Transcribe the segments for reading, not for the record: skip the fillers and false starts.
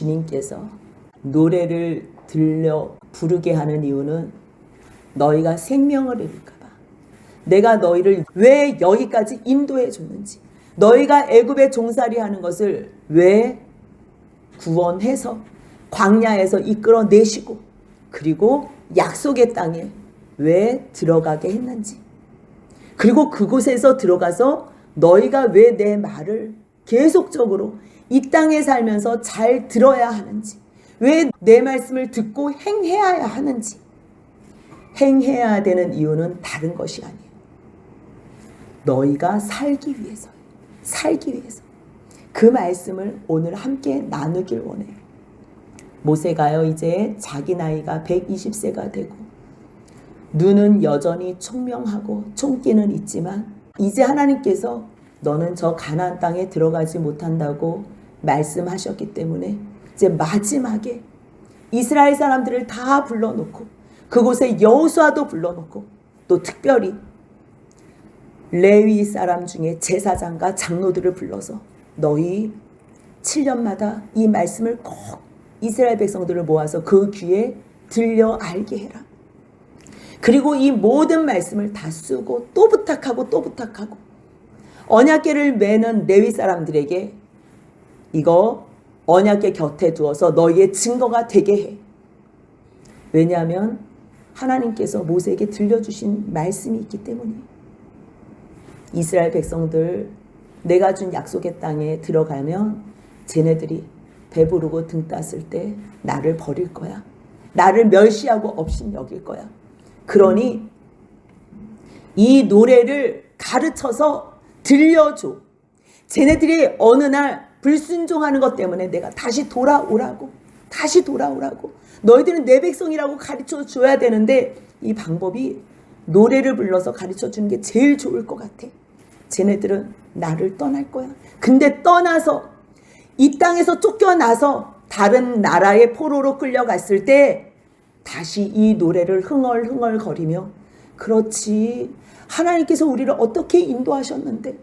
주님께서 노래를 들려 부르게 하는 이유는 너희가 생명을 잃을까 봐. 내가 너희를 왜 여기까지 인도해 줬는지, 너희가 애굽에 종살이 하는 것을 왜 구원해서 광야에서 이끌어내시고 그리고 약속의 땅에 왜 들어가게 했는지, 그리고 그곳에서 들어가서 너희가 왜 내 말을 계속적으로 이 땅에 살면서 잘 들어야 하는지, 왜 내 말씀을 듣고 행해야 하는지. 행해야 되는 이유는 다른 것이 아니에요. 너희가 살기 위해서예요. 살기 위해서. 그 말씀을 오늘 함께 나누길 원해요. 모세가요, 이제 자기 나이가 120세가 되고 눈은 여전히 총명하고 총기는 있지만 이제 하나님께서 너는 저 가나안 땅에 들어가지 못한다고 말씀하셨기 때문에 이제 마지막에 이스라엘 사람들을 다 불러놓고 그곳에 여호수아도 불러놓고 또 특별히 레위 사람 중에 제사장과 장로들을 불러서 너희 7년마다 이 말씀을 꼭 이스라엘 백성들을 모아서 그 귀에 들려 알게 해라. 그리고 이 모든 말씀을 다 쓰고 또 부탁하고 또 부탁하고 언약궤를 매는 레위 사람들에게 이거 언약궤 곁에 두어서 너희의 증거가 되게 해. 왜냐하면 하나님께서 모세에게 들려주신 말씀이 있기 때문이에요. 이스라엘 백성들 내가 준 약속의 땅에 들어가면 쟤네들이 배부르고 등 땄을 때 나를 버릴 거야. 나를 멸시하고 업신 여길 거야. 그러니 이 노래를 가르쳐서 들려줘. 쟤네들이 어느 날 불순종하는 것 때문에 내가 다시 돌아오라고. 너희들은 내 백성이라고 가르쳐 줘야 되는데 이 방법이 노래를 불러서 가르쳐 주는 게 제일 좋을 것 같아. 쟤네들은 나를 떠날 거야. 근데 떠나서 이 땅에서 쫓겨나서 다른 나라의 포로로 끌려갔을 때 다시 이 노래를 흥얼흥얼거리며 그렇지, 하나님께서 우리를 어떻게 인도하셨는데,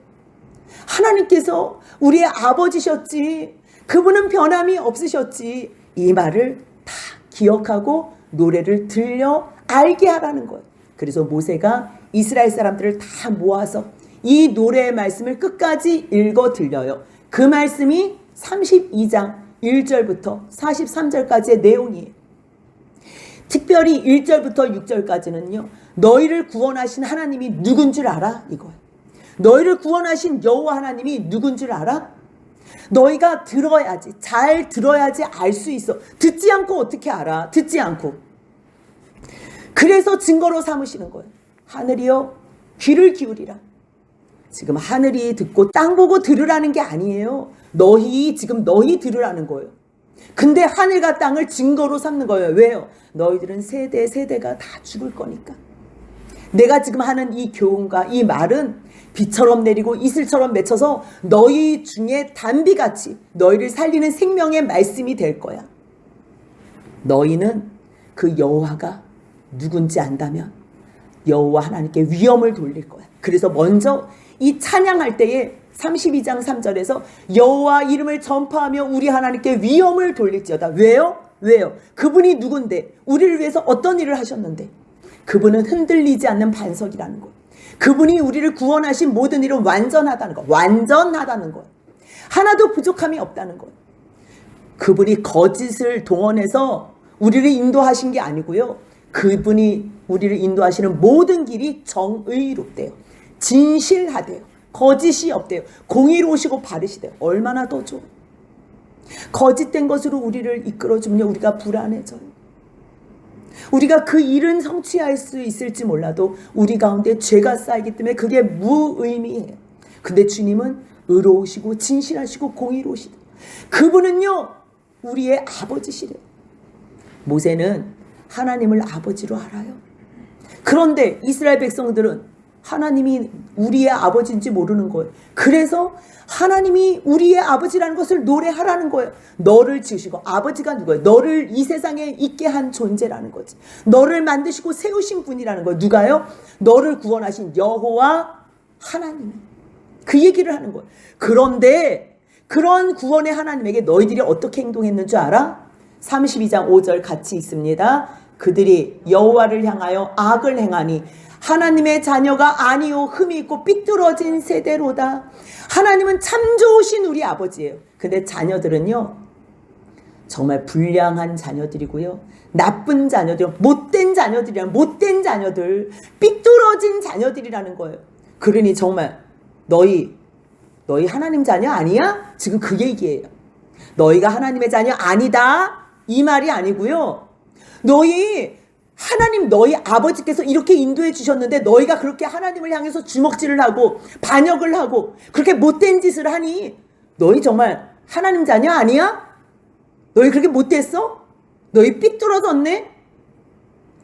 하나님께서 우리의 아버지셨지, 그분은 변함이 없으셨지, 이 말을 다 기억하고 노래를 들려 알게 하라는 거예요. 그래서 모세가 이스라엘 사람들을 다 모아서 이 노래의 말씀을 끝까지 읽어 들려요. 그 말씀이 32장 1절부터 43절까지의 내용이에요. 특별히 1절부터 6절까지는요. 너희를 구원하신 하나님이 누군 줄 알아? 이거예요. 너희를 구원하신 여호와 하나님이 누군 줄 알아? 너희가 들어야지, 잘 들어야지 알 수 있어. 듣지 않고 어떻게 알아? 듣지 않고. 그래서 증거로 삼으시는 거예요. 하늘이여 귀를 기울이라. 지금 하늘이 듣고 땅 보고 들으라는 게 아니에요. 너희 들으라는 거예요. 근데 하늘과 땅을 증거로 삼는 거예요. 왜요? 너희들은 세대가 다 죽을 거니까. 내가 지금 하는 이 교훈과 이 말은 비처럼 내리고 이슬처럼 맺혀서 너희 중에 단비같이 너희를 살리는 생명의 말씀이 될 거야. 너희는 그 여호와가 누군지 안다면 여호와 하나님께 위엄을 돌릴 거야. 그래서 먼저 이 찬양할 때에 32장 3절에서 여호와 이름을 전파하며 우리 하나님께 위엄을 돌릴지어다. 왜요? 그분이 누군데? 우리를 위해서 어떤 일을 하셨는데? 그분은 흔들리지 않는 반석이라는 것. 그분이 우리를 구원하신 모든 일은 완전하다는 것. 완전하다는 것. 하나도 부족함이 없다는 것. 그분이 거짓을 동원해서 우리를 인도하신 게 아니고요. 그분이 우리를 인도하시는 모든 길이 정의롭대요. 진실하대요. 거짓이 없대요. 공의로우시고 바르시대요. 얼마나 더 좋아. 거짓된 것으로 우리를 이끌어주면 우리가 불안해져요. 우리가 그 일은 성취할 수 있을지 몰라도 우리 가운데 죄가 쌓이기 때문에 그게 무의미해요. 근데 주님은 의로우시고 진실하시고 공의로우시다. 그분은요 우리의 아버지시래요. 모세는 하나님을 아버지로 알아요. 그런데 이스라엘 백성들은 하나님이 우리의 아버지인지 모르는 거예요. 그래서 하나님이 우리의 아버지라는 것을 노래하라는 거예요. 너를 지으시고, 아버지가 누구예요? 너를 이 세상에 있게 한 존재라는 거지. 너를 만드시고 세우신 분이라는 거예요. 누가요? 너를 구원하신 여호와 하나님. 그 얘기를 하는 거예요. 그런데 그런 구원의 하나님에게 너희들이 어떻게 행동했는 줄 알아? 32장 5절 같이 있습니다. 그들이 여호와를 향하여 악을 행하니 하나님의 자녀가 아니요 흠이 있고 삐뚤어진 세대로다. 하나님은 참 좋으신 우리 아버지예요. 근데 자녀들은요 정말 불량한 자녀들이고요, 나쁜 자녀들, 못된 자녀들이란 못된 자녀들, 삐뚤어진 자녀들이라는 거예요. 그러니 정말 너희 하나님 자녀 아니야? 지금 그 얘기예요. 너희가 하나님의 자녀 아니다 이 말이 아니고요, 하나님 너희 아버지께서 이렇게 인도해 주셨는데 너희가 그렇게 하나님을 향해서 주먹질을 하고 반역을 하고 그렇게 못된 짓을 하니 너희 정말 하나님 자녀 아니야? 너희 그렇게 못됐어? 너희 삐뚤어졌네?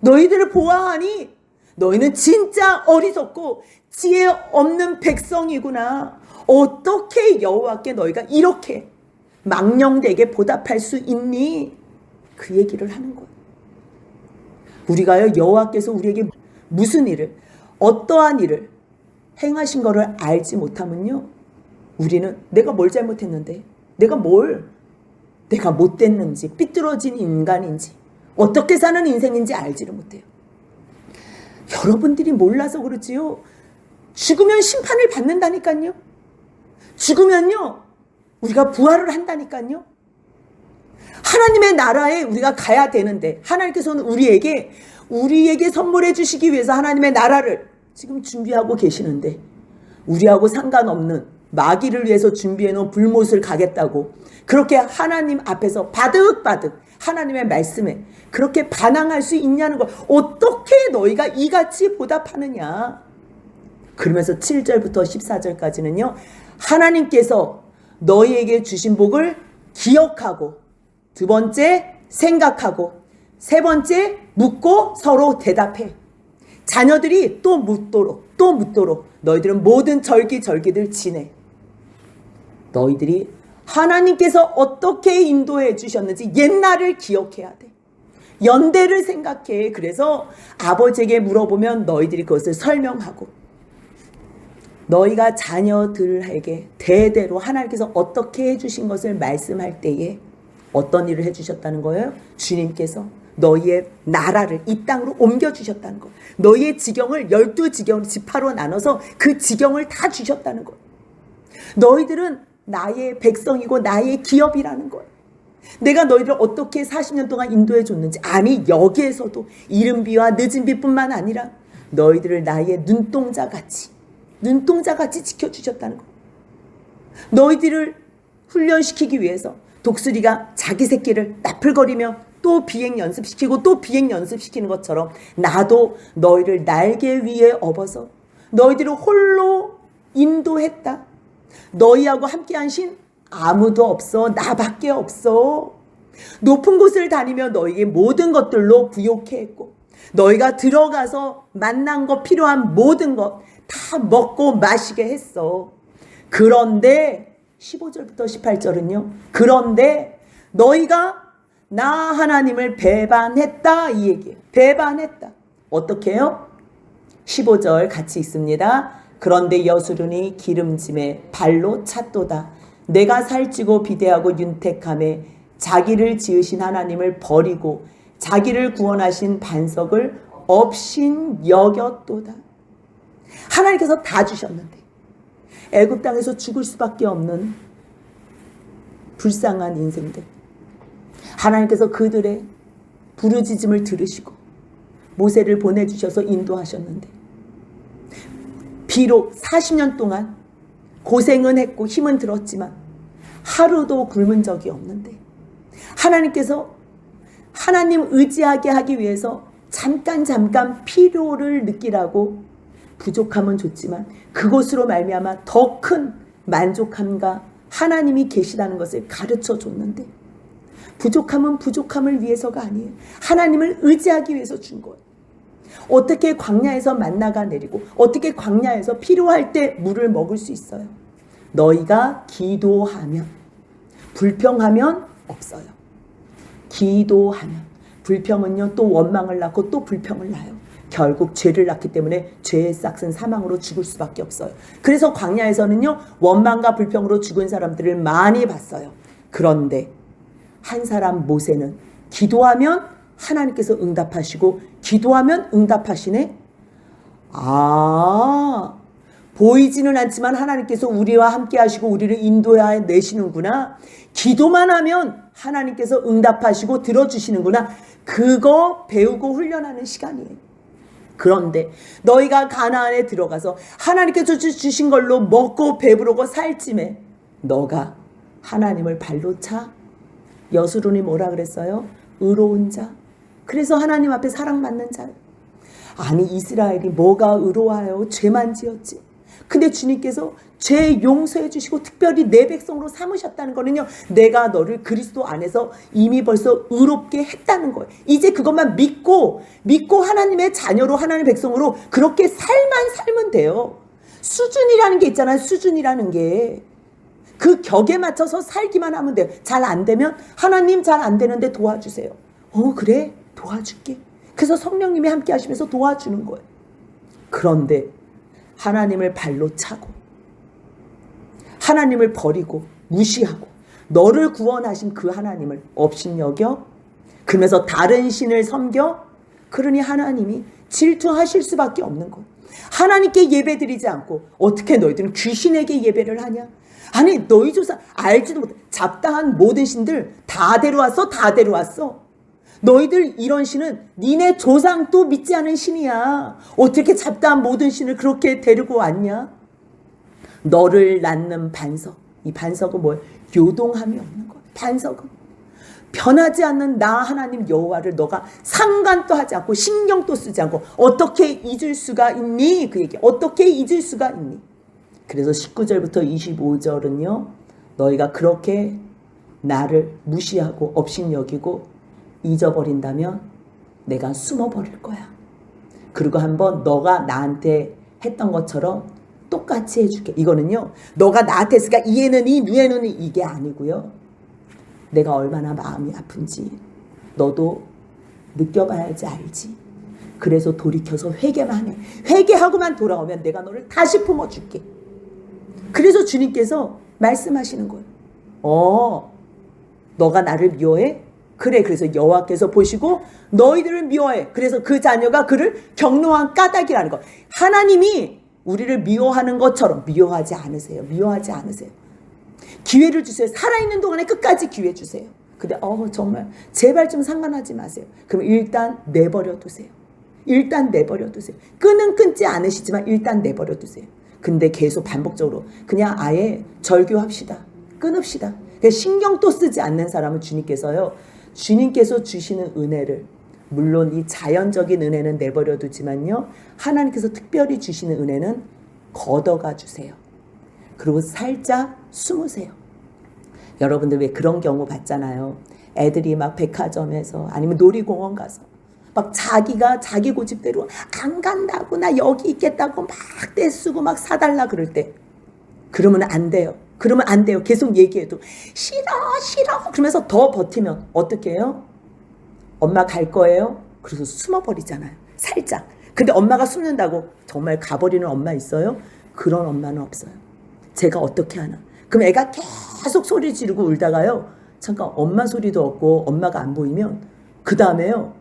너희들을 보아하니 너희는 진짜 어리석고 지혜 없는 백성이구나. 어떻게 여호와께 너희가 이렇게 망령되게 보답할 수 있니? 그 얘기를 하는 거예요. 우리가요 여호와께서 우리에게 무슨 일을, 어떠한 일을 행하신 거를 알지 못하면요 우리는 내가 뭘 잘못했는데, 내가 못됐는지, 삐뚤어진 인간인지, 어떻게 사는 인생인지 알지를 못해요. 여러분들이 몰라서 그렇지요, 죽으면 심판을 받는다니까요. 죽으면요 우리가 부활을 한다니까요. 하나님의 나라에 우리가 가야 되는데 하나님께서는 우리에게 선물해 주시기 위해서 하나님의 나라를 지금 준비하고 계시는데, 우리하고 상관없는 마귀를 위해서 준비해 놓은 불못을 가겠다고 그렇게 하나님 앞에서 바득바득 하나님의 말씀에 그렇게 반항할 수 있냐는 걸, 어떻게 너희가 이같이 보답하느냐. 그러면서 7절부터 14절까지는요 하나님께서 너희에게 주신 복을 기억하고, 두 번째 생각하고, 세 번째 묻고 서로 대답해. 자녀들이 또 묻도록 너희들은 모든 절기들 지내. 너희들이 하나님께서 어떻게 인도해 주셨는지 옛날을 기억해야 돼. 연대를 생각해. 그래서 아버지에게 물어보면 너희들이 그것을 설명하고, 너희가 자녀들에게 대대로 하나님께서 어떻게 해주신 것을 말씀할 때에 어떤 일을 해주셨다는 거예요? 주님께서 너희의 나라를 이 땅으로 옮겨주셨다는 거. 너희의 지경을 12지경으로 지파로 나눠서 그 지경을 다 주셨다는 거. 너희들은 나의 백성이고 나의 기업이라는 거예요. 내가 너희를 어떻게 40년 동안 인도해 줬는지, 아니 여기에서도 이른 비와 늦은 비뿐만 아니라 너희들을 나의 눈동자같이 지켜주셨다는 거. 너희들을 훈련시키기 위해서 독수리가 자기 새끼를 나풀거리며 또 비행 연습시키고 또 비행 연습시키는 것처럼 나도 너희를 날개 위에 업어서 너희들을 홀로 인도했다. 너희하고 함께한 신 아무도 없어. 나밖에 없어. 높은 곳을 다니며 너희에게 모든 것들로 부욕해 했고, 너희가 들어가서 만난 것, 필요한 모든 것 다 먹고 마시게 했어. 그런데 15절부터 18절은요 그런데 너희가 나 하나님을 배반했다 이 얘기예요. 배반했다. 어떻게 해요? 15절 같이 있습니다. 그런데 여수르니 기름짐에 발로 찼도다. 내가 살찌고 비대하고 윤택함에 자기를 지으신 하나님을 버리고 자기를 구원하신 반석을 업신 여겼도다. 하나님께서 다 주셨는데 애굽 땅에서 죽을 수밖에 없는 불쌍한 인생들, 하나님께서 그들의 부르짖음을 들으시고 모세를 보내주셔서 인도하셨는데, 비록 40년 동안 고생은 했고 힘은 들었지만 하루도 굶은 적이 없는데, 하나님께서 하나님 의지하게 하기 위해서 잠깐 필요를 느끼라고 부족함은 줬지만 그것으로 말미암아 더 큰 만족함과 하나님이 계시다는 것을 가르쳐 줬는데, 부족함은 부족함을 위해서가 아니에요. 하나님을 의지하기 위해서 준 거예요. 어떻게 광야에서 만나가 내리고 어떻게 광야에서 필요할 때 물을 먹을 수 있어요? 너희가 기도하면, 불평하면 없어요. 기도하면. 불평은요 또 원망을 낳고 또 불평을 낳아요. 결국 죄를 낳기 때문에 죄의 싹은 사망으로 죽을 수밖에 없어요. 그래서 광야에서는요, 원망과 불평으로 죽은 사람들을 많이 봤어요. 그런데 한 사람 모세는 기도하면 하나님께서 응답하시고 기도하면 응답하시네. 보이지는 않지만 하나님께서 우리와 함께 하시고 우리를 인도해 내시는구나. 기도만 하면 하나님께서 응답하시고 들어주시는구나. 그거 배우고 훈련하는 시간이에요. 그런데 너희가 가나안에 들어가서 하나님께서 주신 걸로 먹고 배부르고 살찜에 너가 하나님을 발로 차. 여수론이 뭐라 그랬어요? 의로운 자. 그래서 하나님 앞에 사랑받는 자예요. 아니 이스라엘이 뭐가 의로워요? 죄만 지었지. 근데 주님께서 죄 용서해 주시고 특별히 내 백성으로 삼으셨다는 거는요, 내가 너를 그리스도 안에서 이미 벌써 의롭게 했다는 거예요. 이제 그것만 믿고 하나님의 자녀로 하나님의 백성으로 그렇게 살면 돼요. 수준이라는 게 있잖아요. 수준이라는 게 그 격에 맞춰서 살기만 하면 돼요. 잘 안 되면 하나님 잘 안 되는데 도와주세요. 그래 도와줄게. 그래서 성령님이 함께 하시면서 도와주는 거예요. 그런데 하나님을 발로 차고 하나님을 버리고 무시하고 너를 구원하신 그 하나님을 업신여겨 그러면서 다른 신을 섬겨, 그러니 하나님이 질투하실 수밖에 없는 거예요. 하나님께 예배드리지 않고 어떻게 너희들은 귀신에게 예배를 하냐? 아니 너희 조상 알지도 못해. 잡다한 모든 신들 다 데려왔어. 다 데려왔어. 너희들 이런 신은 니네 조상도 믿지 않은 신이야. 어떻게 잡다한 모든 신을 그렇게 데리고 왔냐? 너를 낳는 반석. 이 반석은 뭐예요? 요동함이 없는 거예요. 반석은 변하지 않는 나 하나님 여호와를 너가 상관도 하지 않고 신경도 쓰지 않고 어떻게 잊을 수가 있니? 그 얘기. 어떻게 잊을 수가 있니? 그래서 19절부터 25절은요. 너희가 그렇게 나를 무시하고 업신여기고 잊어버린다면 내가 숨어버릴 거야. 그리고 한번 너가 나한테 했던 것처럼 똑같이 해줄게. 이거는요. 너가 나한테 했으니까 이해는 누에는 이게 아니고요. 내가 얼마나 마음이 아픈지 너도 느껴봐야지 알지. 그래서 돌이켜서 회개만 해. 회개하고만 돌아오면 내가 너를 다시 품어줄게. 그래서 주님께서 말씀하시는 거예요. 너가 나를 미워해? 그래. 그래서 여호와께서 보시고 너희들을 미워해. 그래서 그 자녀가 그를 경노한 까닭이라는 거. 하나님이 우리를 미워하는 것처럼 미워하지 않으세요. 미워하지 않으세요. 기회를 주세요. 살아있는 동안에 끝까지 기회 주세요. 근데 정말 제발 좀 상관하지 마세요. 그럼 일단 내버려 두세요. 일단 내버려 두세요. 끊지 않으시지만 일단 내버려 두세요. 근데 계속 반복적으로 그냥 아예 절교합시다. 끊읍시다. 신경도 쓰지 않는 사람은 주님께서 주시는 은혜를, 물론 이 자연적인 은혜는 내버려 두지만요, 하나님께서 특별히 주시는 은혜는 걷어가 주세요. 그리고 살짝 숨으세요. 여러분들 왜 그런 경우 봤잖아요. 애들이 막 백화점에서 아니면 놀이공원 가서 막 자기가 자기 고집대로 안 간다고, 나 여기 있겠다고 막 떼쓰고 막 사달라 그럴 때, 그러면 안 돼요. 그러면 안 돼요. 계속 얘기해도 싫어 그러면서 더 버티면 어떻게 해요? 엄마 갈 거예요? 그래서 숨어버리잖아요. 살짝. 근데 엄마가 숨는다고 정말 가버리는 엄마 있어요? 그런 엄마는 없어요. 제가 어떻게 하나? 그럼 애가 계속 소리 지르고 울다가요, 잠깐 엄마 소리도 없고 엄마가 안 보이면 그 다음에요,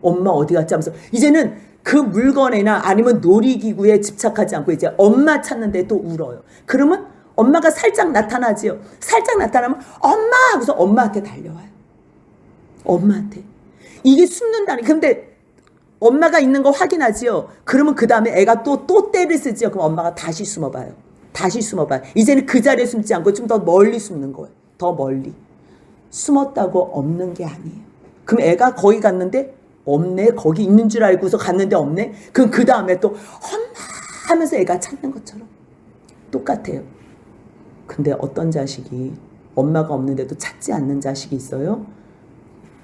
엄마 어디 갔지 하면서 이제는 그 물건이나 아니면 놀이기구에 집착하지 않고 이제 엄마 찾는데 또 울어요. 그러면 엄마가 살짝 나타나지요. 살짝 나타나면 엄마 하고서 엄마한테 달려와요. 엄마한테. 이게 숨는다니. 근데 엄마가 있는 거 확인하지요. 그러면 그 다음에 애가 또 때를 쓰지요. 그럼 엄마가 다시 숨어봐요. 다시 숨어봐요. 이제는 그 자리에 숨지 않고 좀 더 멀리 숨는 거예요. 더 멀리. 숨었다고 없는 게 아니에요. 그럼 애가 거기 갔는데 없네. 거기 있는 줄 알고서 갔는데 없네. 그럼 그 다음에 또 엄마 하면서 애가 찾는 것처럼 똑같아요. 근데 어떤 자식이 엄마가 없는데도 찾지 않는 자식이 있어요?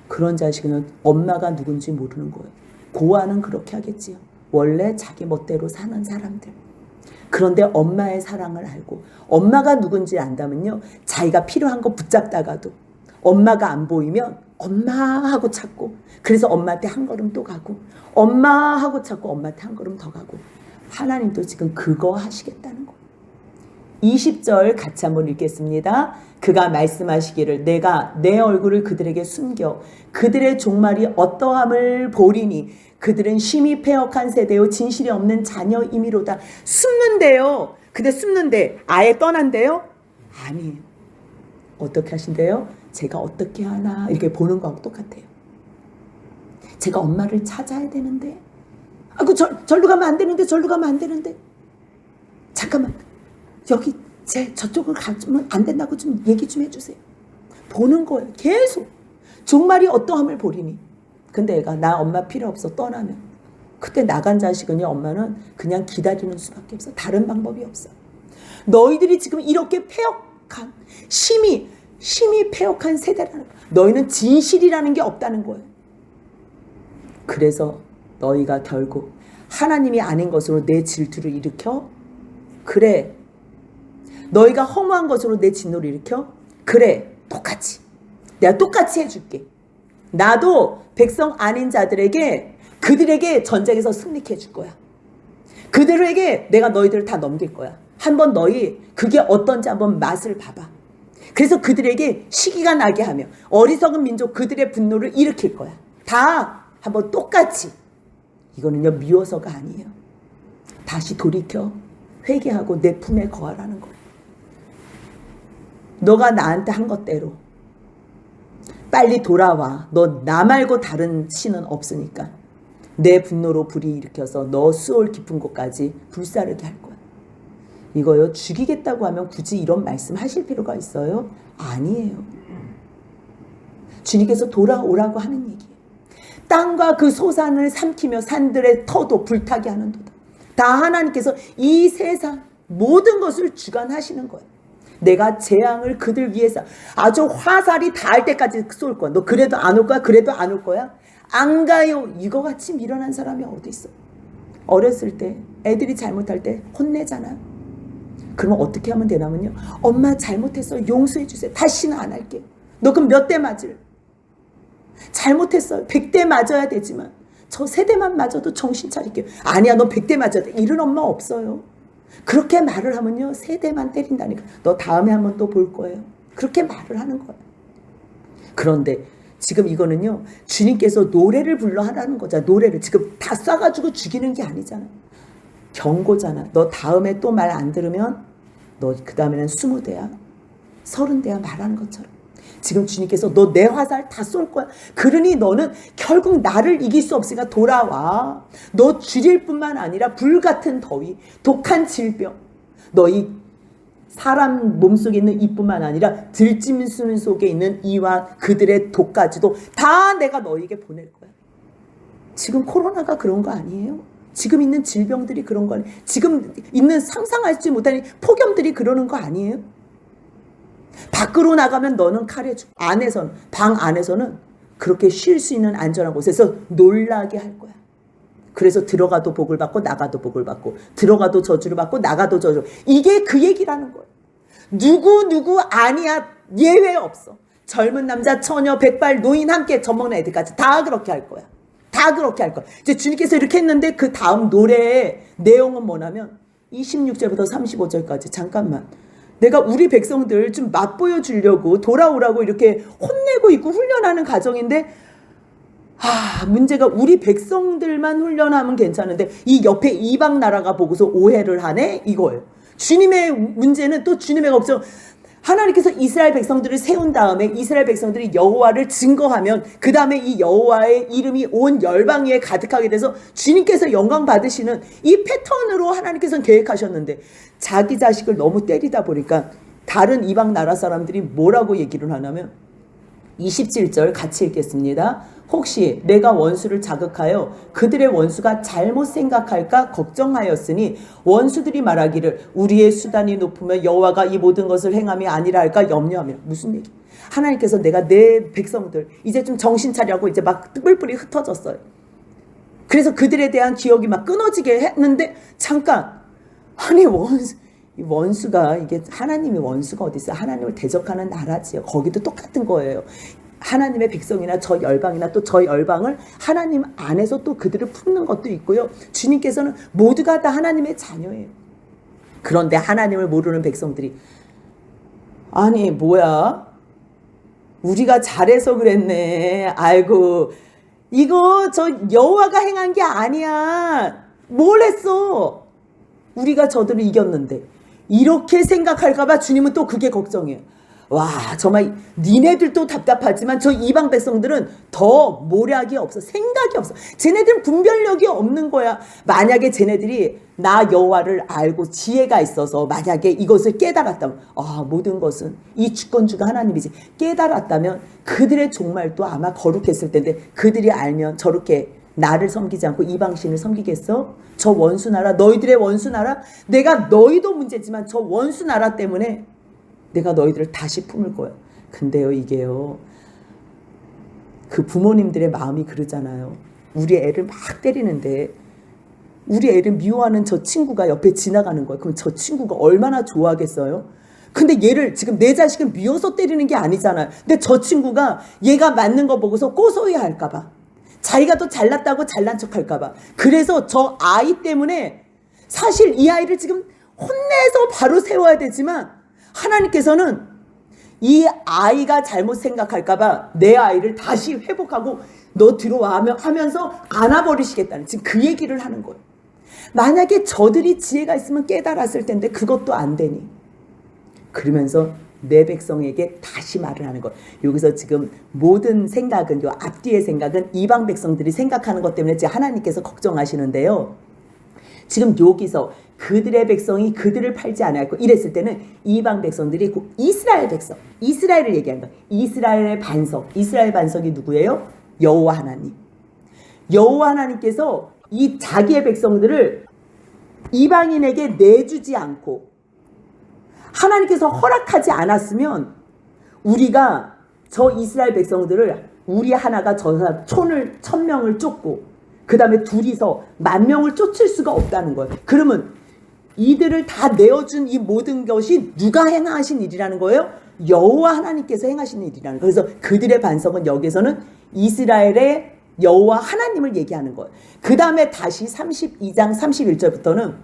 그런 자식은 엄마가 누군지 모르는 거예요. 고아는 그렇게 하겠지요. 원래 자기 멋대로 사는 사람들. 그런데 엄마의 사랑을 알고 엄마가 누군지 안다면요, 자기가 필요한 거 붙잡다가도 엄마가 안 보이면 엄마 하고 찾고, 그래서 엄마한테 한 걸음 또 가고, 엄마 하고 찾고 엄마한테 한 걸음 더 가고. 하나님도 지금 그거 하시겠다는 거예요. 20절 같이 한번 읽겠습니다. 그가 말씀하시기를 내가 내 얼굴을 그들에게 숨겨 그들의 종말이 어떠함을 보리니 그들은 심히 패역한 세대요 진실이 없는 자녀이미로다. 숨는데요. 근데 숨는데 아예 떠난대요? 아니에요. 어떻게 하신대요? 제가 어떻게 하나 이렇게 보는 거하고 똑같아요. 제가 엄마를 찾아야 되는데, 아이고 절로 가면 안 되는데, 절로 가면 안 되는데, 잠깐만 여기 저쪽을 가면 안 된다고 좀 얘기 좀 해주세요. 보는 거예요. 계속 종말이 어떠함을 보리니. 근데 애가 나 엄마 필요 없어 떠나면, 그때 나간 자식은요, 엄마는 그냥 기다리는 수밖에 없어. 다른 방법이 없어. 너희들이 지금 이렇게 패역한, 심히 패역한 세대라는 거야. 너희는 진실이라는 게 없다는 거예요. 그래서 너희가 결국 하나님이 아닌 것으로 내 질투를 일으켜? 그래. 너희가 허무한 것으로 내 진노를 일으켜? 그래. 똑같이. 내가 똑같이 해줄게. 나도 백성 아닌 자들에게, 그들에게 전쟁에서 승리케 해줄 거야. 그들에게 내가 너희들을 다 넘길 거야. 한번 너희 그게 어떤지 한번 맛을 봐봐. 그래서 그들에게 시기가 나게 하며 어리석은 민족 그들의 분노를 일으킬 거야. 다 한번 똑같이. 이거는요 미워서가 아니에요. 다시 돌이켜 회개하고 내 품에 거하라는 거예요. 너가 나한테 한 것대로 빨리 돌아와. 너 나 말고 다른 신은 없으니까. 내 분노로 불이 일으켜서 너 수올 깊은 곳까지 불사르게 할 거야. 이거요 죽이겠다고 하면 굳이 이런 말씀 하실 필요가 있어요? 아니에요. 주님께서 돌아오라고 하는 얘기예요. 땅과 그 소산을 삼키며 산들의 터도 불타게 하는 도다. 다 하나님께서 이 세상 모든 것을 주관하시는 거예요. 내가 재앙을 그들 위해서 아주 화살이 닿을 때까지 쏠 거야. 너 그래도 안 올 거야? 그래도 안 올 거야? 안 가요. 이거 같이 밀어난 사람이 어디 있어? 어렸을 때 애들이 잘못할 때 혼내잖아. 그러면 어떻게 하면 되냐면요, 엄마 잘못했어 용서해 주세요. 다시는 안 할게요. 너 그럼 몇 대 맞을? 잘못했어요. 100대 맞아야 되지만 저 3대만 맞아도 정신 차릴게요. 아니야 너 100대 맞아야 돼. 이런 엄마 없어요. 그렇게 말을 하면요 3대만 때린다니까. 너 다음에 한번 또 볼 거예요. 그렇게 말을 하는 거예요. 그런데 지금 이거는요 주님께서 노래를 불러 하라는 거잖아. 노래를 지금 다 쏴가지고 죽이는 게 아니잖아. 경고잖아. 너 다음에 또 말 안 들으면 너 그 다음에는 20대야 30대야 말하는 것처럼. 지금 주님께서 너 내 화살 다 쏠 거야. 그러니 너는 결국 나를 이길 수 없으니까 돌아와. 너 줄일 뿐만 아니라 불같은 더위, 독한 질병, 너희 사람 몸속에 있는 이뿐만 아니라 들짐승 속에 있는 이와 그들의 독까지도 다 내가 너에게 보낼 거야. 지금 코로나가 그런 거 아니에요? 지금 있는 질병들이 그런 거 아니에요? 지금 있는 상상하지 못하는 폭염들이 그러는 거 아니에요? 밖으로 나가면 너는 칼에 죽고, 안에서는, 방 안에서는 그렇게 쉴 수 있는 안전한 곳에서 놀라게 할 거야. 그래서 들어가도 복을 받고 나가도 복을 받고, 들어가도 저주를 받고 나가도 저주. 이게 그 얘기라는 거예요. 누구 아니야. 예외 없어. 젊은 남자, 처녀, 백발, 노인 함께 젖먹는 애들까지 다 그렇게 할 거야. 다 그렇게 할 거야. 이제 주님께서 이렇게 했는데 그 다음 노래의 내용은 뭐냐면 26절부터 35절까지 잠깐만. 내가 우리 백성들 좀 맛보여 주려고 돌아오라고 이렇게 혼내고 있고 훈련하는 과정인데, 문제가 우리 백성들만 훈련하면 괜찮은데 이 옆에 이방 나라가 보고서 오해를 하네 이거예요. 주님의 문제는 또 주님의 걱정. 하나님께서 이스라엘 백성들을 세운 다음에 이스라엘 백성들이 여호와를 증거하면 그 다음에 이 여호와의 이름이 온 열방 위에 가득하게 돼서 주님께서 영광 받으시는 이 패턴으로 하나님께서는 계획하셨는데, 자기 자식을 너무 때리다 보니까 다른 이방 나라 사람들이 뭐라고 얘기를 하냐면 27절 같이 읽겠습니다. 혹시 내가 원수를 자극하여 그들의 원수가 잘못 생각할까 걱정하였으니 원수들이 말하기를 우리의 수단이 높으면 여호와가 이 모든 것을 행함이 아니라 할까 염려하며. 무슨 얘기? 하나님께서 내가 내 백성들 이제 좀 정신 차리라고 이제 막 뿔뿔이 흩어졌어요. 그래서 그들에 대한 기억이 막 끊어지게 했는데 잠깐, 아니 원수 이 원수가, 이게 하나님의 원수가 어디 있어요? 하나님을 대적하는 나라지요. 거기도 똑같은 거예요. 하나님의 백성이나 저 열방이나 또 저 열방을 하나님 안에서 또 그들을 품는 것도 있고요. 주님께서는 모두가 다 하나님의 자녀예요. 그런데 하나님을 모르는 백성들이, 아니 뭐야, 우리가 잘해서 그랬네, 아이고 이거 저 여호와가 행한 게 아니야, 뭘 했어, 우리가 저들을 이겼는데, 이렇게 생각할까봐 주님은 또 그게 걱정이에요. 와, 정말 니네들도 답답하지만 저 이방 백성들은 더 모략이 없어, 생각이 없어. 쟤네들은 분별력이 없는 거야. 만약에 쟤네들이 나 여호와를 알고 지혜가 있어서 만약에 이것을 깨달았다면, 모든 것은 이 주권주가 하나님이지, 깨달았다면 그들의 종말도 아마 거룩했을 텐데, 그들이 알면 저렇게 나를 섬기지 않고 이방신을 섬기겠어? 저 원수 나라, 너희들의 원수 나라, 내가 너희도 문제지만 저 원수 나라 때문에 내가 너희들을 다시 품을 거야. 근데요, 이게요, 그 부모님들의 마음이 그러잖아요. 우리 애를 막 때리는데 우리 애를 미워하는 저 친구가 옆에 지나가는 거예요. 그럼 저 친구가 얼마나 좋아하겠어요? 근데 얘를 지금 내 자식은 미워서 때리는 게 아니잖아요. 근데 저 친구가 얘가 맞는 거 보고서 꼬소해 할까 봐, 자기가 더 잘났다고 잘난 척 할까 봐, 그래서 저 아이 때문에 사실 이 아이를 지금 혼내서 바로 세워야 되지만 하나님께서는 이 아이가 잘못 생각할까 봐 내 아이를 다시 회복하고 너 들어와 하면서 안아버리시겠다는, 지금 그 얘기를 하는 거예요. 만약에 저들이 지혜가 있으면 깨달았을 텐데 그것도 안 되니, 그러면서 내 백성에게 다시 말을 하는 것. 여기서 지금 모든 생각은, 요 앞뒤의 생각은 이방 백성들이 생각하는 것 때문에 하나님께서 걱정하시는데요. 지금 여기서 그들의 백성이 그들을 팔지 않았고 이랬을 때는 이방 백성들이 이스라엘 백성, 이스라엘을 얘기하는 거예요. 이스라엘의 반석, 이스라엘 반석이 누구예요? 여호와 하나님. 여호와 하나님께서 이 자기의 백성들을 이방인에게 내주지 않고 하나님께서 허락하지 않았으면 우리가 저 이스라엘 백성들을, 우리 하나가 저 사람 촌을 1000명을 쫓고 그 다음에 둘이서 10,000명을 쫓을 수가 없다는 거예요. 그러면 이들을 다 내어준 이 모든 것이 누가 행하신 일이라는 거예요? 여호와 하나님께서 행하신 일이라는 거예요. 그래서 그들의 반석은 여기서는 이스라엘의 여호와 하나님을 얘기하는 거예요. 그 다음에 다시 32장 31절부터는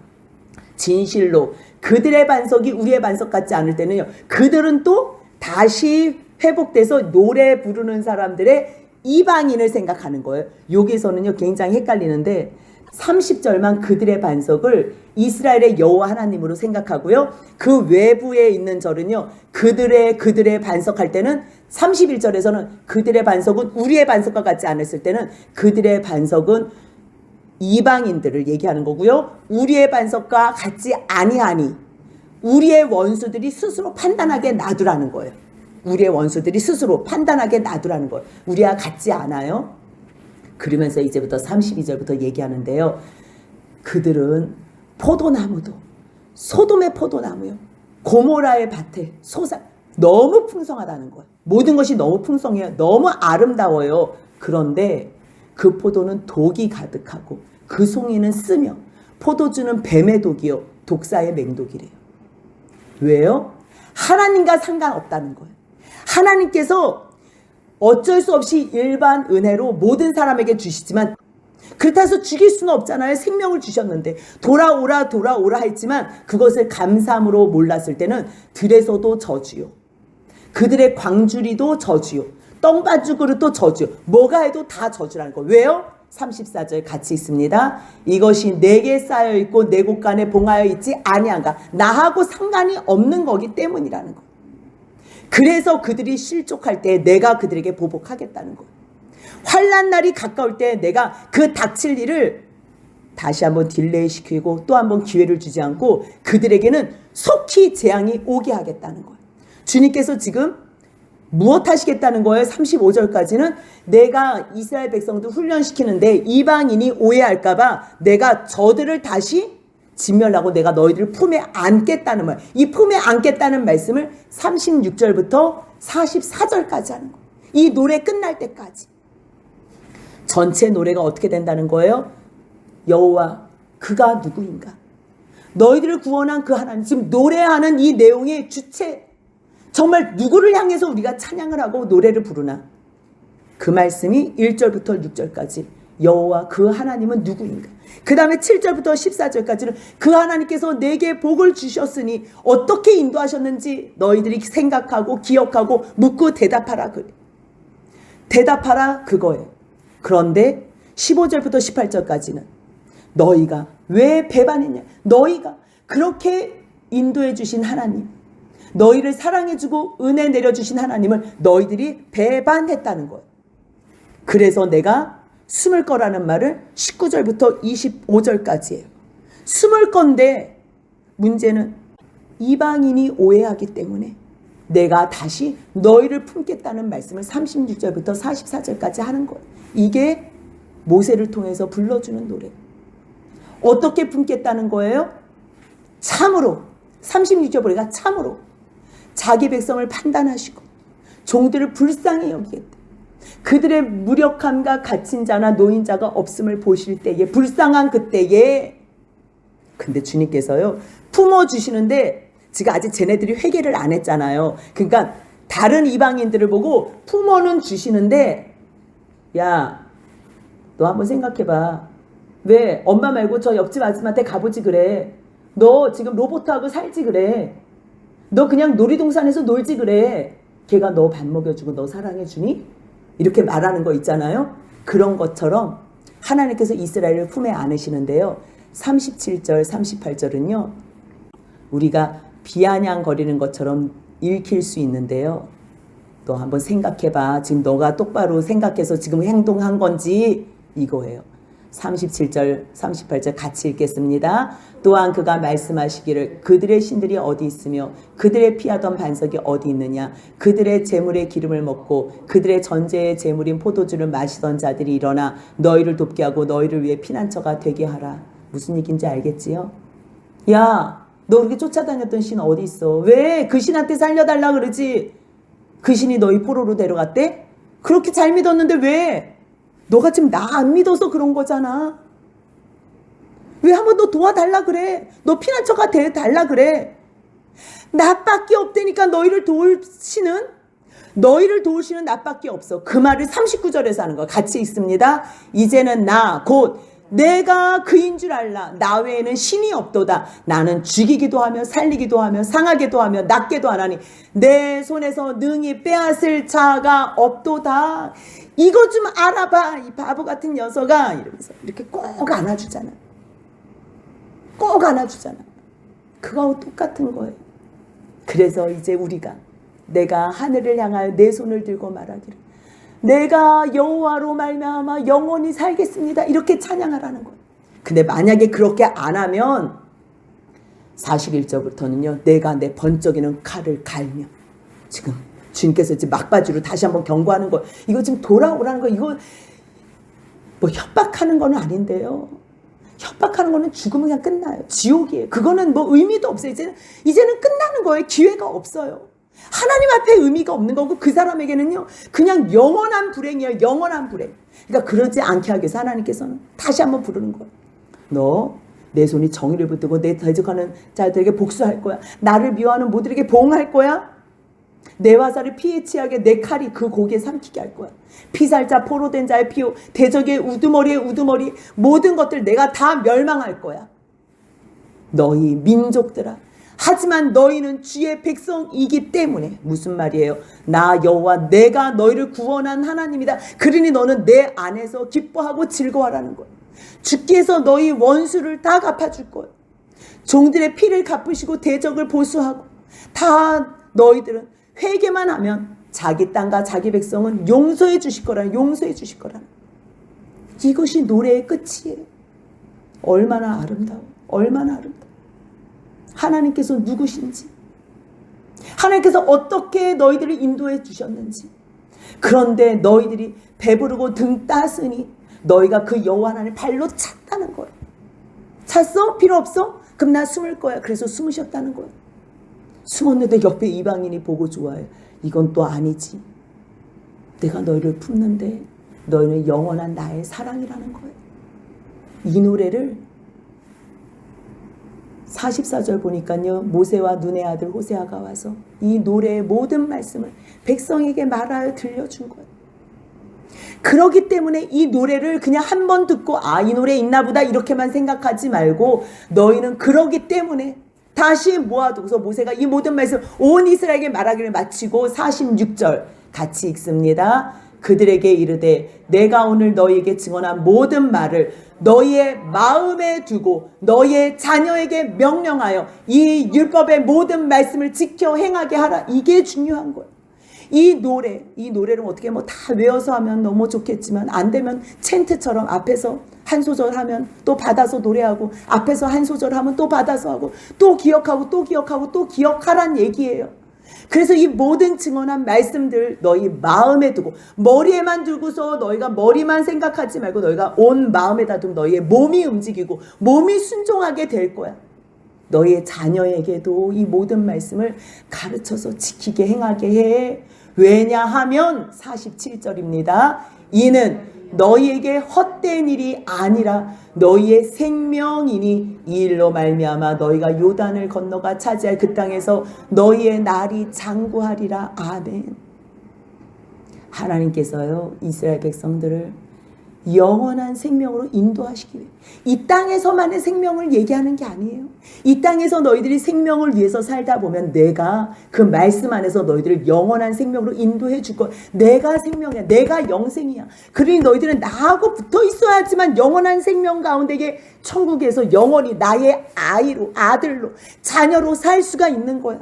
진실로 그들의 반석이 우리의 반석 같지 않을 때는요, 그들은 또 다시 회복돼서 노래 부르는 사람들의 이방인을 생각하는 거예요. 여기서는요 굉장히 헷갈리는데 30절만 그들의 반석을 이스라엘의 여호와 하나님으로 생각하고요, 그 외부에 있는 절은요 그들의 반석할 때는 31절에서는 그들의 반석은 우리의 반석과 같지 않았을 때는 그들의 반석은 이방인들을 얘기하는 거고요, 우리의 반석과 같지 아니하니 우리의 원수들이 스스로 판단하게 놔두라는 거예요. 우리의 원수들이 스스로 판단하게 놔두라는 거예요. 우리와 같지 않아요. 그러면서 이제부터 32절부터 얘기하는데요, 그들은 포도나무도 소돔의 포도나무요, 고모라의 밭에 소산, 너무 풍성하다는 거예요. 모든 것이 너무 풍성해요. 너무 아름다워요. 그런데 그 포도는 독이 가득하고 그 송이는 쓰며 포도주는 뱀의 독이요 독사의 맹독이래요. 왜요? 하나님과 상관없다는 거예요. 하나님께서 어쩔 수 없이 일반 은혜로 모든 사람에게 주시지만 그렇다 해서 죽일 수는 없잖아요. 생명을 주셨는데 돌아오라 했지만 그것을 감사함으로 몰랐을 때는 들에서도 저주요, 그들의 광주리도 저주요, 떡반죽 그릇도 저주요, 뭐가 해도 다 저주라는 거예요. 왜요? 34절 같이 있습니다. 이것이 내게 쌓여있고 내 곳간에 봉하여 있지 아니한가, 나하고 상관이 없는 거기 때문이라는 거예요. 그래서 그들이 실족할 때 내가 그들에게 보복하겠다는 거예요. 환난 날이 가까울 때 내가 그 닥칠 일을 다시 한번 딜레이 시키고 또 한번 기회를 주지 않고 그들에게는 속히 재앙이 오게 하겠다는 거예요. 주님께서 지금 무엇 하시겠다는 거예요? 35절까지는 내가 이스라엘 백성도 훈련시키는데 이방인이 오해할까봐 내가 저들을 다시 진멸하고 내가 너희들을 품에 안겠다는 말, 이 품에 안겠다는 말씀을 36절부터 44절까지 하는 거예요. 이 노래 끝날 때까지. 전체 노래가 어떻게 된다는 거예요? 여호와 그가 누구인가? 너희들을 구원한 그 하나님, 지금 노래하는 이 내용의 주체, 정말 누구를 향해서 우리가 찬양을 하고 노래를 부르나? 그 말씀이 1절부터 6절까지 여호와 그 하나님은 누구인가? 그 다음에 7절부터 14절까지는 그 하나님께서 내게 복을 주셨으니 어떻게 인도하셨는지 너희들이 생각하고 기억하고 묻고 대답하라. 그래. 대답하라 그거예요. 그런데 15절부터 18절까지는 너희가 왜 배반했냐? 너희가 그렇게 인도해 주신 하나님, 너희를 사랑해주고 은혜 내려주신 하나님을 너희들이 배반했다는 거예요. 그래서 내가 숨을 거라는 말을 19절부터 25절까지예요. 숨을 건데 문제는 이방인이 오해하기 때문에 내가 다시 너희를 품겠다는 말씀을 36절부터 44절까지 하는 거예요. 이게 모세를 통해서 불러주는 노래. 어떻게 품겠다는 거예요? 참으로 36절 보니까 참으로 자기 백성을 판단하시고 종들을 불쌍히 여기겠다. 그들의 무력함과 갇힌 자나 노인자가 없음을 보실 때에 불쌍한 그때에 근데 주님께서요 품어주시는데 지금 아직 쟤네들이 회개를 안 했잖아요. 그러니까 다른 이방인들을 보고 품어는 주시는데 야, 너 한번 생각해봐. 왜 엄마 말고 저 옆집 아줌마한테 가보지 그래. 너 지금 로봇하고 살지 그래. 너 그냥 놀이동산에서 놀지 그래. 걔가 너 밥 먹여주고 너 사랑해주니? 이렇게 말하는 거 있잖아요. 그런 것처럼 하나님께서 이스라엘을 품에 안으시는데요. 37절 38절은요. 우리가 비아냥거리는 것처럼 읽힐 수 있는데요. 너 한번 생각해봐. 지금 너가 똑바로 생각해서 지금 행동한 건지 이거예요. 37절 38절 같이 읽겠습니다. 또한 그가 말씀하시기를 그들의 신들이 어디 있으며 그들의 피하던 반석이 어디 있느냐. 그들의 재물의 기름을 먹고 그들의 전제의 재물인 포도주를 마시던 자들이 일어나 너희를 돕게 하고 너희를 위해 피난처가 되게 하라. 무슨 얘기인지 알겠지요? 야, 너 그렇게 쫓아다녔던 신 어디 있어? 왜 그 신한테 살려달라 그러지? 그 신이 너희 포로로 데려갔대? 그렇게 잘 믿었는데 왜? 너가 지금 나 안 믿어서 그런 거잖아. 왜 한번 너 도와달라 그래? 너 피난처가 돼달라 그래? 나밖에 없다니까 너희를 도울 신은? 너희를 도울 신은 나밖에 없어. 그 말을 39절에서 하는 거 같이 읽습니다. 이제는 나 곧 내가 그인 줄 알라. 나 외에는 신이 없도다. 나는 죽이기도 하며 살리기도 하며 상하게도 하며 낫게도 하나니 내 손에서 능히 빼앗을 자가 없도다. 이거 좀 알아봐. 이 바보 같은 녀석아. 이러면서 이렇게 꼭 안아주잖아. 꼭 안아주잖아. 그거하고 똑같은 거예요. 그래서 이제 우리가 내가 하늘을 향하여 내 손을 들고 말하기를 내가 여호와로 말미암아 영원히 살겠습니다. 이렇게 찬양하라는 거예요. 근데 만약에 그렇게 안 하면 41절부터는요. 내가 내 번쩍이는 칼을 갈며 지금 주님께서 지금 막바지로 다시 한번 경고하는 거예요. 이거 지금 돌아오라는 거. 이거 뭐 협박하는 건 아닌데요. 협박하는 거는 죽으면 그냥 끝나요. 지옥이에요. 그거는 뭐 의미도 없어요. 이제는 끝나는 거예요. 기회가 없어요. 하나님 앞에 의미가 없는 거고 그 사람에게는요 그냥 영원한 불행이에요. 영원한 불행. 그러니까 그러지 않게 하기 위해서 하나님께서는 다시 한번 부르는 거예요. 너 내 손이 정의를 붙들고 내 대적하는 자들에게 복수할 거야. 나를 미워하는 모두에게 보응할 거야. 내 화살을 피에 치하게 내 칼이 그 고기에 삼키게 할 거야. 피살자 포로된 자의 피요 대적의 우두머리의 우두머리 모든 것들 내가 다 멸망할 거야. 너희 민족들아. 하지만 너희는 주의 백성이기 때문에 무슨 말이에요? 나 여호와 내가 너희를 구원한 하나님이다. 그러니 너는 내 안에서 기뻐하고 즐거워하라는 거예요. 주께서 너희 원수를 다 갚아줄 거예요. 종들의 피를 갚으시고 대적을 보수하고 다 너희들은 회개만 하면 자기 땅과 자기 백성은 용서해 주실 거라는 용서해 주실 거라는 이것이 노래의 끝이에요. 얼마나 아름다워. 얼마나 아름다워. 하나님께서 누구신지 하나님께서 어떻게 너희들을 인도해 주셨는지 그런데 너희들이 배부르고 등 따스니 너희가 그 여호와 하나님을 발로 찼다는 거예요. 찼어? 필요 없어? 그럼 나 숨을 거야. 그래서 숨으셨다는 거예요. 숨었는데 옆에 이방인이 보고 좋아해. 이건 또 아니지. 내가 너희를 품는데 너희는 영원한 나의 사랑이라는 거예요. 이 노래를 44절 보니까요, 모세와 눈의 아들 호세아가 와서 이 노래의 모든 말씀을 백성에게 말하여 들려준 거예요. 그렇기 때문에 이 노래를 그냥 한 번 듣고 이 노래 있나 보다 이렇게만 생각하지 말고, 너희는 그러기 때문에 다시 모아두고서 모세가 이 모든 말씀 온 이스라엘에게 말하기를 마치고 46절 같이 읽습니다. 그들에게 이르되 내가 오늘 너희에게 증언한 모든 말을 너희의 마음에 두고 너희의 자녀에게 명령하여 이 율법의 모든 말씀을 지켜 행하게 하라. 이게 중요한 거예요. 이 노래를 어떻게 다 외워서 하면 너무 좋겠지만, 안 되면 챈트처럼 앞에서 한 소절 하면 또 받아서 노래하고, 앞에서 한 소절 하면 또 받아서 하고, 또 기억하고 또 기억하고 또 기억하란 얘기예요. 그래서 이 모든 증언한 말씀들 너희 마음에 두고, 머리에만 두고서 너희가 머리만 생각하지 말고 너희가 온 마음에다 두면 너희의 몸이 움직이고 몸이 순종하게 될 거야. 너희의 자녀에게도 이 모든 말씀을 가르쳐서 지키게 행하게 해. 왜냐하면 47절입니다. 이는 너희에게 헛된 일이 아니라 너희의 생명이니 이 일로 말미암아 너희가 요단을 건너가 차지할 그 땅에서 너희의 날이 장구하리라. 아멘. 하나님께서요, 이스라엘 백성들을 영원한 생명으로 인도하시기 위해 이 땅에서만의 생명을 얘기하는 게 아니에요. 이 땅에서 너희들이 생명을 위해서 살다 보면 내가 그 말씀 안에서 너희들을 영원한 생명으로 인도해 줄 거야. 내가 생명이야. 내가 영생이야. 그러니 너희들은 나하고 붙어 있어야지만 영원한 생명 가운데에 천국에서 영원히 나의 아이로, 아들로, 자녀로 살 수가 있는 거야.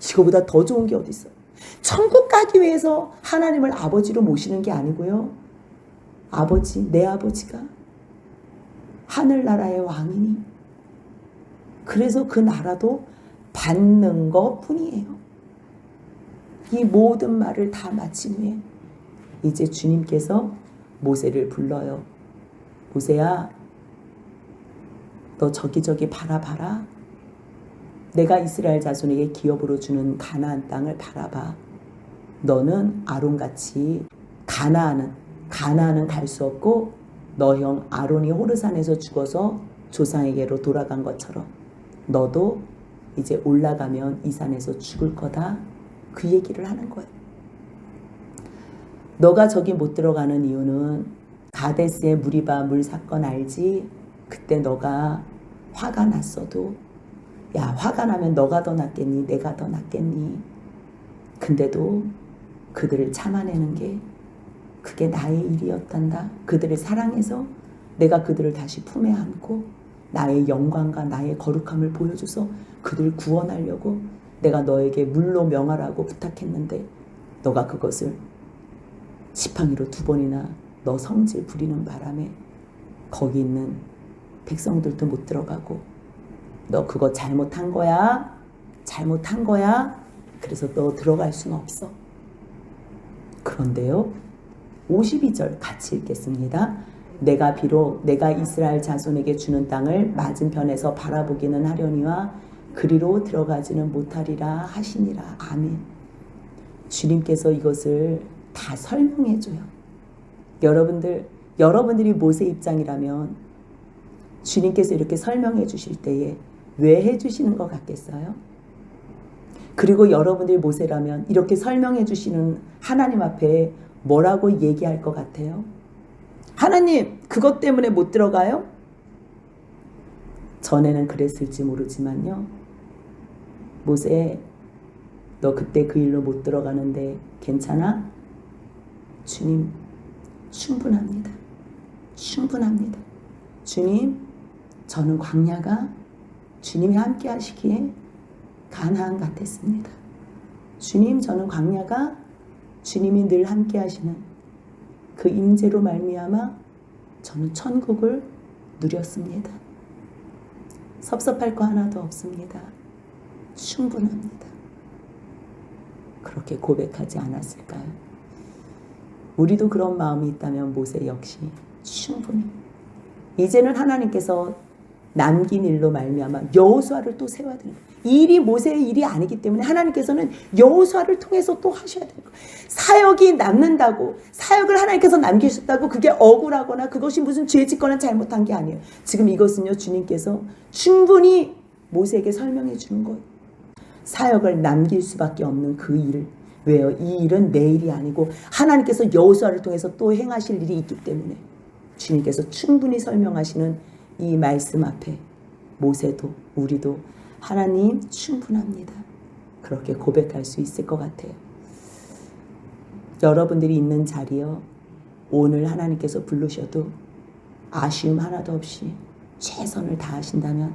이거보다 더 좋은 게 어디 있어. 천국 가기 위해서 하나님을 아버지로 모시는 게 아니고요, 내 아버지가 하늘나라의 왕이니 그래서 그 나라도 받는 것 뿐이에요. 이 모든 말을 다 마친 후에 이제 주님께서 모세를 불러요. 모세야, 너 저기 바라봐라. 내가 이스라엘 자손에게 기업으로 주는 가나안 땅을 바라봐. 너는 아론같이 가나안은 갈 수 없고 너 형 아론이 호르산에서 죽어서 조상에게로 돌아간 것처럼 너도 이제 올라가면 이 산에서 죽을 거다. 그 얘기를 하는 거예요. 너가 저기 못 들어가는 이유는 가데스의 무리바 물 사건 알지? 그때 너가 화가 났어도, 야, 화가 나면 너가 더 낫겠니? 내가 더 낫겠니? 근데도 그들을 참아내는 게 그게 나의 일이었단다. 그들을 사랑해서 내가 그들을 다시 품에 안고 나의 영광과 나의 거룩함을 보여줘서 그들을 구원하려고 내가 너에게 물로 명하라고 부탁했는데 너가 그것을 지팡이로 2번이나 너 성질 부리는 바람에 거기 있는 백성들도 못 들어가고, 너 그거 잘못한 거야. 그래서 너 들어갈 수는 없어. 그런데요, 52절 같이 읽겠습니다. 내가 이스라엘 자손에게 주는 땅을 맞은편에서 바라보기는 하려니와 그리로 들어가지는 못하리라 하시니라. 아멘. 주님께서 이것을 다 설명해 줘요. 여러분들이 모세 입장이라면 주님께서 이렇게 설명해 주실 때에 왜 해주시는 것 같겠어요? 그리고 여러분들이 모세라면 이렇게 설명해 주시는 하나님 앞에 뭐라고 얘기할 것 같아요? 하나님, 그것 때문에 못 들어가요? 전에는 그랬을지 모르지만요, 모세, 너 그때 그 일로 못 들어가는데 괜찮아? 주님, 충분합니다. 주님, 저는 광야가 주님이 함께 하시기에 가나안 같았습니다. 주님, 저는 광야가 주님이 늘 함께 하시는 그 임재로 말미암아 저는 천국을 누렸습니다. 섭섭할 거 하나도 없습니다. 충분합니다. 그렇게 고백하지 않았을까요? 우리도 그런 마음이 있다면 모세 역시 충분히, 이제는 하나님께서 남긴 일로 말미암아 여호수아를 또 세워야 되는 거예요. 이 일이 모세의 일이 아니기 때문에 하나님께서는 여호수아를 통해서 또 하셔야 되는 거예요. 사역이 남는다고, 사역을 하나님께서 남기셨다고 그게 억울하거나 그것이 무슨 죄 짓거나 잘못한 게 아니에요. 지금 이것은요, 주님께서 충분히 모세에게 설명해 주는 것. 사역을 남길 수밖에 없는 그 일. 왜요? 이 일은 내 일이 아니고 하나님께서 여호수아를 통해서 또 행하실 일이 있기 때문에 주님께서 충분히 설명하시는 이 말씀 앞에 모세도 우리도 하나님 충분합니다. 그렇게 고백할 수 있을 것 같아요. 여러분들이 있는 자리요, 오늘 하나님께서 부르셔도 아쉬움 하나도 없이 최선을 다하신다면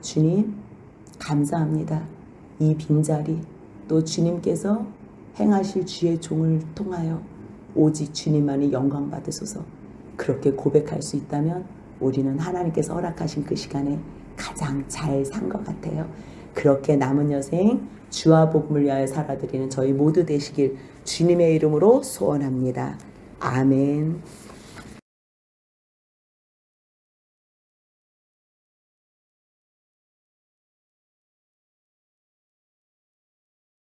주님 감사합니다. 이 빈자리 또 주님께서 행하실 주의 종을 통하여 오직 주님만이 영광 받으소서. 그렇게 고백할 수 있다면 우리는 하나님께서 허락하신 그 시간에 가장 잘 산 것 같아요. 그렇게 남은 여생 주와 복음을 위하여 살아드리는 저희 모두 되시길 주님의 이름으로 소원합니다. 아멘.